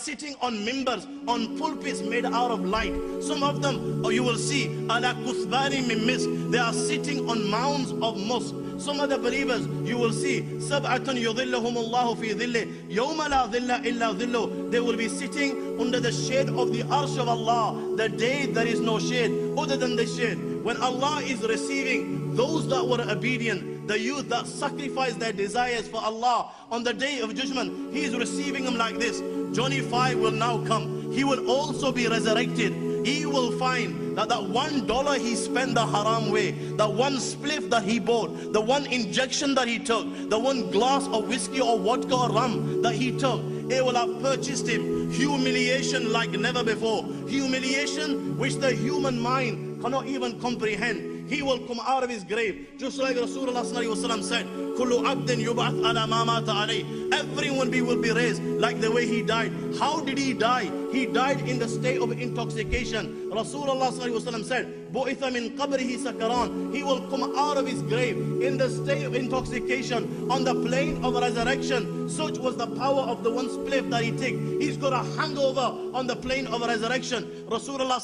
sitting on mimbars, on pulpits made out of light. Some of them, or you will see, ala kuthbani min misk, they are sitting on mounds of musk. Some of the believers, you will see, sab'atun yudhillahum Allahu fi dhilli, yawma la dhilla illa dhillu. They will be sitting under the shade of the arsh of Allah, the day there is no shade other than the shade. When Allah is receiving those that were obedient, the youth that sacrificed their desires for Allah on the day of judgment, He is receiving them like this. Johnny 5 will now come. He will also be resurrected. He will find that $1 he spent the haram way, the one spliff that he bought, the one injection that he took, the one glass of whiskey or vodka or rum that he took, it will have purchased him humiliation like never before. Humiliation which the human mind cannot even comprehend. He will come out of his grave, just like Rasulullah said, Kullu abdin yub'ath ala ma mata alayhi. Everyone will be raised like the way he died. How did he die? He died in the state of intoxication. Rasulullah said, Bu'itha min qabrihi sakaran. He will come out of his grave in the state of intoxication on the plane of resurrection. Such was the power of the one spliff that he took. He's got a hangover on the plane of resurrection. Rasulullah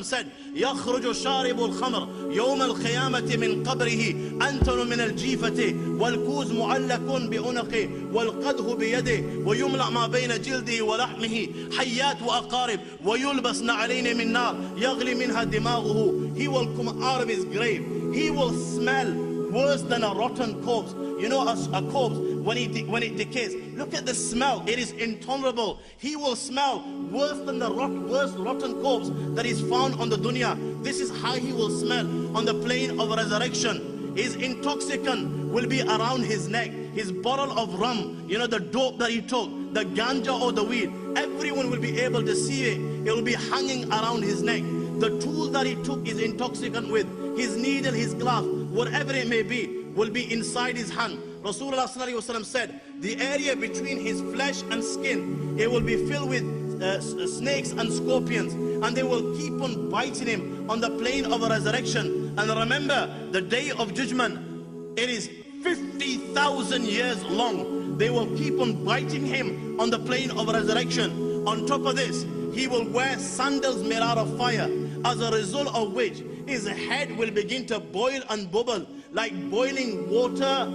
said, Yakhruju sharibu al-khamr yawm al-qiyamati min qabrihi antanu min al-jifati wal-kuz mu'allakun bi'unaqi wal-qadhu biyadi wa yumla' ma bayna jildi wa lahmihi hayyat wa aqarib wa yulbas na'alayn min nar yaghli minha dimaghuhu. He will come out of his grave. He will smell worse than a rotten corpse. You know, a corpse, when it decays, look at the smell. It is intolerable. He will smell worse than the worst rotten corpse that is found on the dunya. This is how he will smell on the plane of resurrection. His intoxicant will be around his neck. His bottle of rum, you know, the dope that he took, the ganja or the weed, everyone will be able to see it. It will be hanging around his neck. The tool that he took his intoxicant with, his needle, his glove, whatever it may be, will be inside his hand. Rasulullah said, the area between his flesh and skin, it will be filled with snakes and scorpions, and they will keep on biting him on the plane of resurrection. And remember, the day of judgment, it is 50,000 years long. They will keep on biting him on the plane of resurrection. On top of this, he will wear sandals made out of fire, as a result of which his head will begin to boil and bubble like boiling water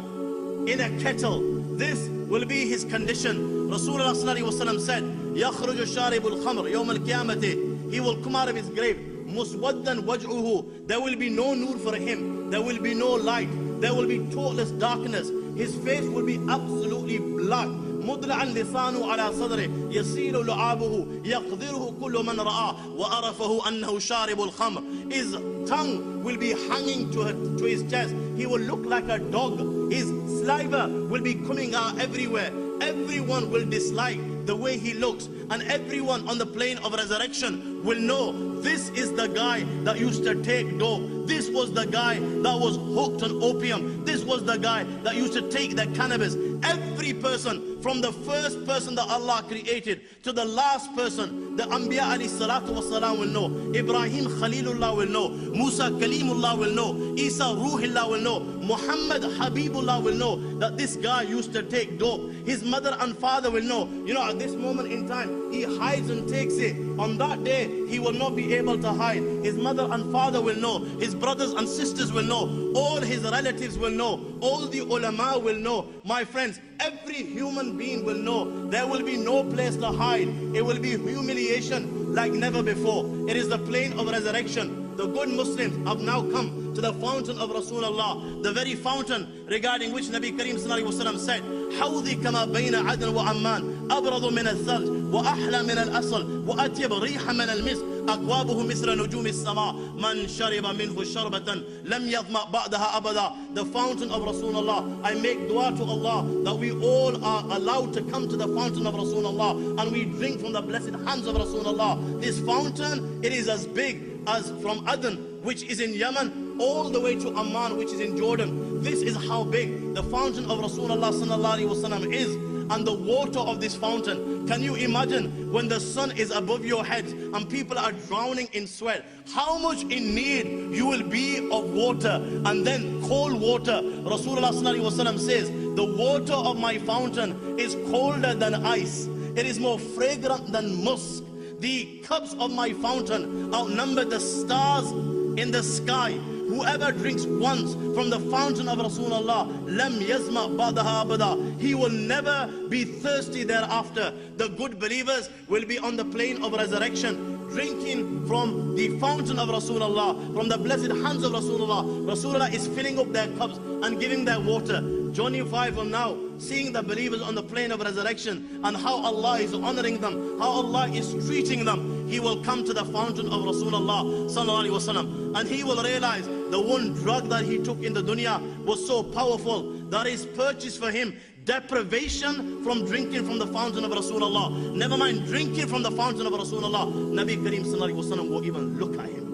in a kettle. This will be his condition. Rasulullah said, يَخْرُجُ شَارِبُ الْخَمْرِ يَوْمَ الْقِيَامَةِ. He will come out of his grave. مُسْوَدًّا وَجْعُهُ. There will be no nur for him. There will be no light. There will be total darkness. His face will be absolutely black. مضلعا لسانه على صدره يسيل لعابه يقدره كل من رآه وعرفه أنه شارب الخمر. His tongue will be hanging to his chest. He will look like a dog. His saliva will be coming out everywhere. Everyone will dislike the way he looks, and everyone on the plane of resurrection will know this is the guy that used to take dope. This was the guy that was hooked on opium. This was the guy that used to take the cannabis. Every person, from the first person that Allah created to the last person, the Anbiya alayhi salatu wasalam will know. Ibrahim Khalilullah will know. Musa Kalimullah will know. Isa Ruhullah will know. Muhammad Habibullah will know that this guy used to take dope. His mother and father will know. You know, at this moment in time, he hides and takes it. On that day, he will not be able to hide. His mother and father will know. His brothers and sisters will know. All his relatives will know. All the ulama will know. My friends, every human being will know. There will be no place to hide. It will be humiliation like never before. It is the plane of resurrection. The good Muslims have now come to the fountain of Rasulullah, the very fountain regarding which Nabi Kareem sallallahu alaihi wasallam said, حوضي كما بين عدن وعمان أبرد من الثلج وأحلى من الأصل وأطيب ريح من المسك أكوابه مثل نجوم السماء من شرب منه شربة لم يظمأ بعدها أبدا. The fountain of Rasulullah. I make dua to Allah that we all are allowed to come to the fountain of Rasulullah and we drink from the blessed hands of Rasulullah. This fountain, it is as big as from Aden, which is in Yemen, all the way to Amman, which is in Jordan. This is how big the fountain of Rasulullah sallallahu alaihi wasallam is. And the water of this fountain, can you imagine when the sun is above your head and people are drowning in sweat, how much in need you will be of water? And then cold water. Rasulullah sallallahu alaihi wasallam says, the water of my fountain is colder than ice. It is more fragrant than musk. The cups of my fountain outnumber the stars in the sky. Whoever drinks once from the fountain of Rasulullah, lam yazma ba'daha abada, he will never be thirsty thereafter. The good believers will be on the plane of resurrection, drinking from the fountain of Rasulullah, from the blessed hands of Rasulullah. Rasulullah is filling up their cups and giving them water. Journey 5 from now, seeing the believers on the plane of resurrection and how Allah is honoring them, how Allah is treating them. He will come to the fountain of Rasulullah sallallahu alaihi wasallam, and he will realize the one drug that he took in the dunya was so powerful that is purchased for him deprivation from drinking from the fountain of Rasulullah. Never mind drinking from the fountain of Rasulullah. Nabi Kareem sallallahu alaihi wasallam won't even look at him.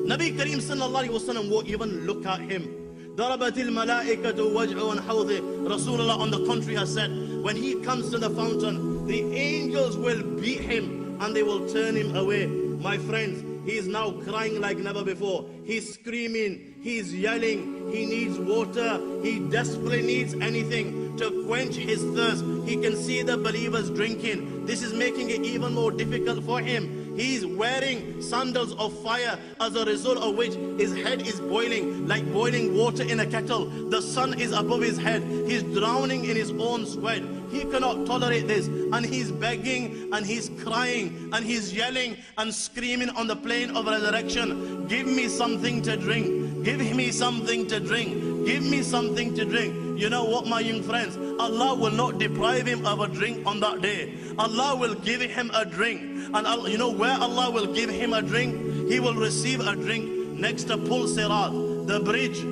Nabi Kareem sallallahu alaihi wasallam won't even look at him. ضربت الملائكة وجهه حوضه. Rasulullah on the contrary has said, when he comes to the fountain, the angels will beat him and they will turn him away. My friends, he is now crying like never before. He's screaming, he's yelling, he needs water, he desperately needs anything to quench his thirst. He can see the believers drinking. This is making it even more difficult for him. He's wearing sandals of fire, as a result of which his head is boiling like boiling water in a kettle. The sun is above his head. He's drowning in his own sweat. He cannot tolerate this, and he's begging and he's crying and he's yelling and screaming on the plane of resurrection, give me something to drink, give me something to drink, give me something to drink. You know what, my young friends, Allah will not deprive him of a drink on that day. Allah will give him a drink. And Allah, you know where Allah will give him a drink? He will receive a drink next to Pul Sirat, the bridge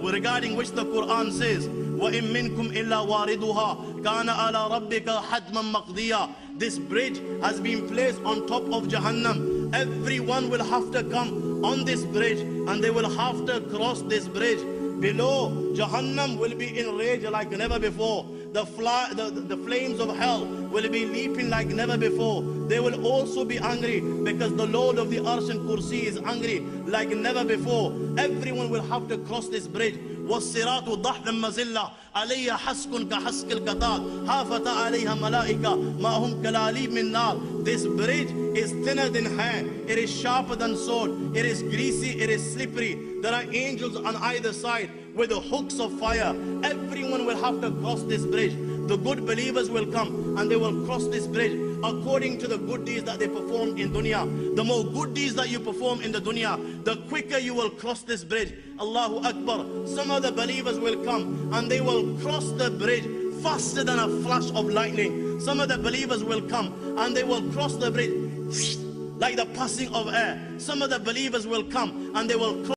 regarding which the Quran says, وَإِن مِّنكُمْ إِلَّا وَارِدُهَا كَانَ عَلَى رَبِّكَ حَتْمًا مَقْضِيًّا. This bridge has been placed on top of Jahannam. Everyone will have to come on this bridge, and they will have to cross this bridge. Below, Jahannam will be in rage like never before. The flames of hell will be leaping like never before. They will also be angry because the Lord of the Arsh and Kursi is angry like never before. Everyone will have to cross this bridge. والصراط ضحض مزلة عليها حسك كحسك القطار حافت عليها ملائكة ما هم كلاليب من نار. This bridge is thinner than hair, it is sharper than sword, it is greasy, it is slippery. There are angels on either side with the hooks of fire. Everyone will have to cross this bridge. The good believers will come and they will cross this bridge according to the good deeds that they perform in dunya. The more good deeds that you perform in the dunya, the quicker you will cross this bridge. Allahu Akbar. Some of the believers will come and they will cross the bridge faster than a flash of lightning. Some of the believers will come and they will cross the bridge like the passing of air. Some of the believers will come and they will cross